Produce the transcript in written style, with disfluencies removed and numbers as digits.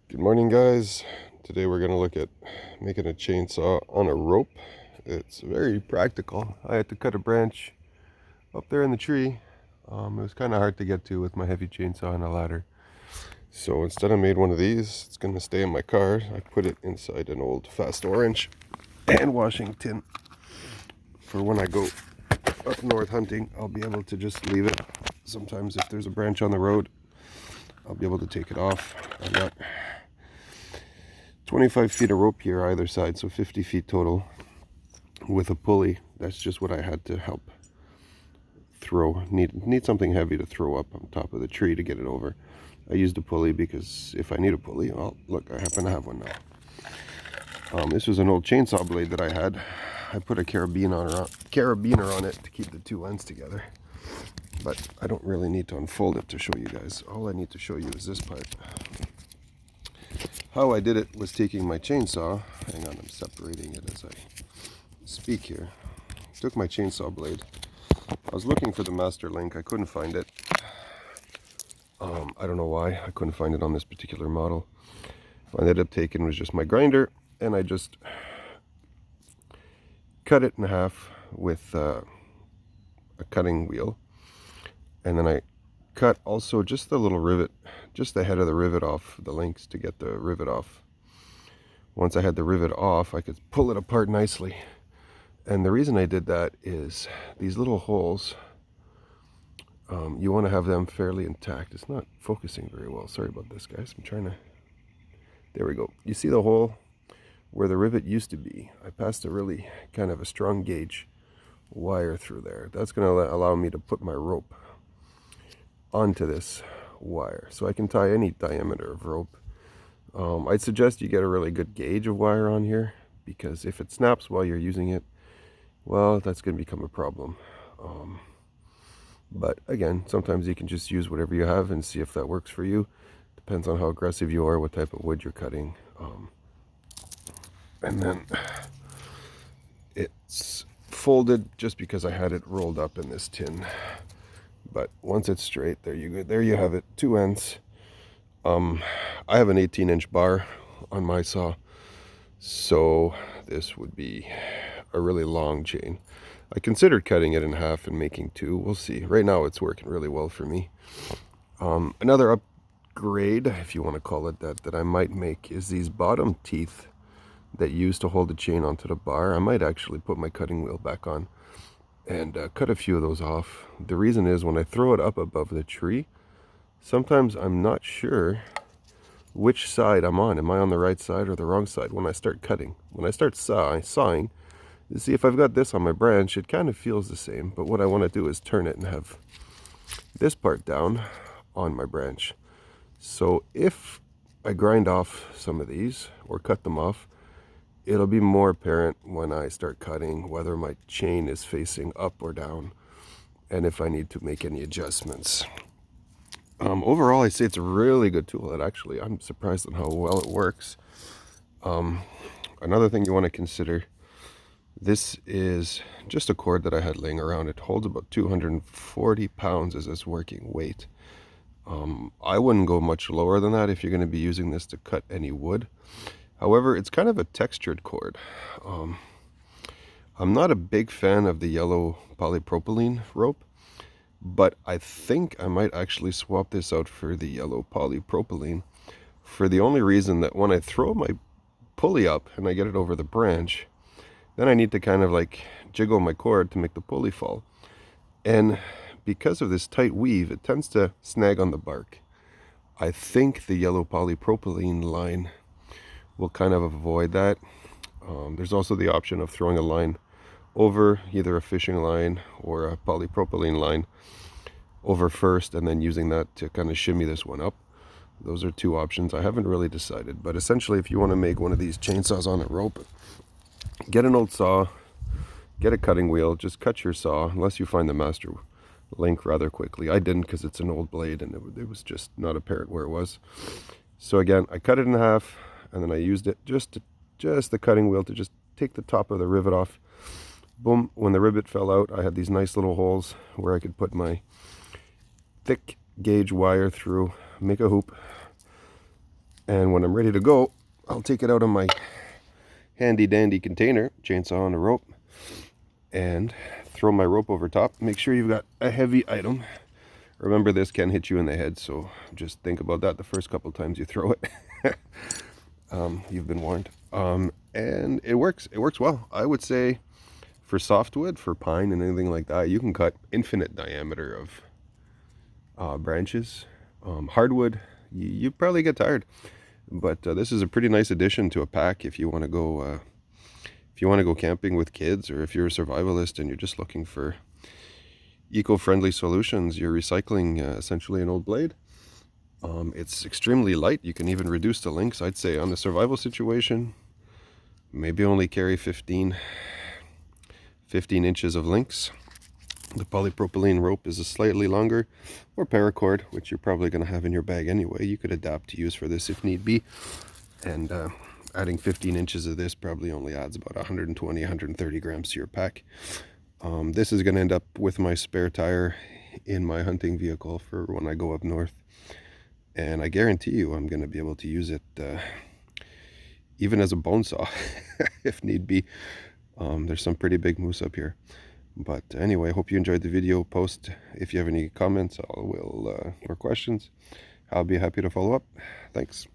Good morning, guys. Today we're going to look at making a chainsaw on a rope. It's very practical. I had to cut a branch up there in the tree. It was kind of hard to get to with my heavy chainsaw and a ladder. So instead I made one of these. It's going to stay in my car. I put it inside an old Fast Orange hand washing tin. For when I go up north hunting, I'll be able to just leave it. Sometimes if there's a branch on the road, I'll be able to take it off. I've got 25 feet of rope here either side, so 50 feet total with a pulley. That's just what I had to help throw. Need something heavy to throw up on top of the tree to get it over. I used a pulley because if I need a pulley, well, look, I happen to have one now. This was an old chainsaw blade that I had. I put a carabiner on it to keep the two ends together. But I don't really need to unfold it to show you guys. All I need to show you is this part. How I did it was taking my chainsaw, hang on, I'm separating it as I speak here. Took my chainsaw blade. I was looking for the master link, I couldn't find it. I don't know why, I couldn't find it on this particular model. What I ended up taking was just my grinder, and I just cut it in half with a cutting wheel. And then I cut also just the little rivet, just the head of the rivet off the links to get the rivet off. Once I had the rivet off, I could pull it apart nicely. And the reason I did that is these little holes, you want to have them fairly intact. It's not focusing very well. Sorry about this, guys. I'm trying to... There we go. You see the hole where the rivet used to be? I passed a really kind of a strong gauge wire through there. That's going to allow me to put my rope onto this wire, so I can tie any diameter of rope. I'd suggest you get a really good gauge of wire on here, because if it snaps while you're using it, well, that's going to become a problem. But again, sometimes you can just use whatever you have and see if that works for you. Depends on how aggressive you are, what type of wood you're cutting. And then it's folded just because I had it rolled up in this tin. But once it's straight, there you go. There you have it, two ends. I have an 18-inch bar on my saw, so this would be a really long chain. I considered cutting it in half and making two. We'll see. Right now it's working really well for me. Another upgrade, if you want to call it that I might make is these bottom teeth that used to hold the chain onto the bar. I might actually put my cutting wheel back on and cut a few of those off. The reason is when I throw it up above the tree, sometimes I'm not sure which side I'm on. Am I on the right side or the wrong side when I start cutting? When I start sawing, you see if I've got this on my branch, it kind of feels the same, but what I want to do is turn it and have this part down on my branch. So if I grind off some of these or cut them off, it'll be more apparent when I start cutting whether my chain is facing up or down and if I need to make any adjustments. Overall, I say it's a really good tool. I'm surprised at how well it works. Another thing you want to consider, this is just a cord that I had laying around. It holds about 240 pounds as its working weight. I wouldn't go much lower than that if you're going to be using this to cut any wood. However, it's kind of a textured cord. I'm not a big fan of the yellow polypropylene rope, but I think I might actually swap this out for the yellow polypropylene for the only reason that when I throw my pulley up and I get it over the branch, then I need to kind of like jiggle my cord to make the pulley fall. And because of this tight weave, it tends to snag on the bark. I think the yellow polypropylene line will kind of avoid that. There's also the option of throwing a line over, either a fishing line or a polypropylene line over first, and then using that to kind of shimmy this one up. Those are two options. I haven't really decided, but essentially if you want to make one of these chainsaws on a rope, get an old saw, get a cutting wheel, just cut your saw, unless you find the master link rather quickly. I didn't because it's an old blade and it was just not apparent where it was. So again, I cut it in half, and then I used it just the cutting wheel to just take the top of the rivet off. Boom, when the rivet fell out, I had these nice little holes where I could put my thick gauge wire through, make a hoop, And when I'm ready to go, I'll take it out of my handy dandy container, chainsaw and a rope, and throw my rope over top. Make sure you've got a heavy item. Remember, this can hit you in the head, so just think about that the first couple times you throw it. You've been warned. And it works well. I would say for softwood, for pine and anything like that, you can cut infinite diameter of branches. Hardwood, you probably get tired, but this is a pretty nice addition to a pack if you want to go camping with kids, or if you're a survivalist and you're just looking for eco-friendly solutions. You're recycling essentially an old blade. It's extremely light. You can even reduce the links. I'd say on the survival situation, maybe only carry 15 inches of links. The polypropylene rope is a slightly longer, or paracord, which you're probably going to have in your bag anyway. You could adapt to use for this if need be. And adding 15 inches of this probably only adds about 120, 130 grams to your pack. This is going to end up with my spare tire in my hunting vehicle for when I go up north. And I guarantee you I'm going to be able to use it even as a bone saw if need be. There's some pretty big moose up here. But anyway, I hope you enjoyed the video. Post if you have any comments or questions. I'll be happy to follow up. Thanks.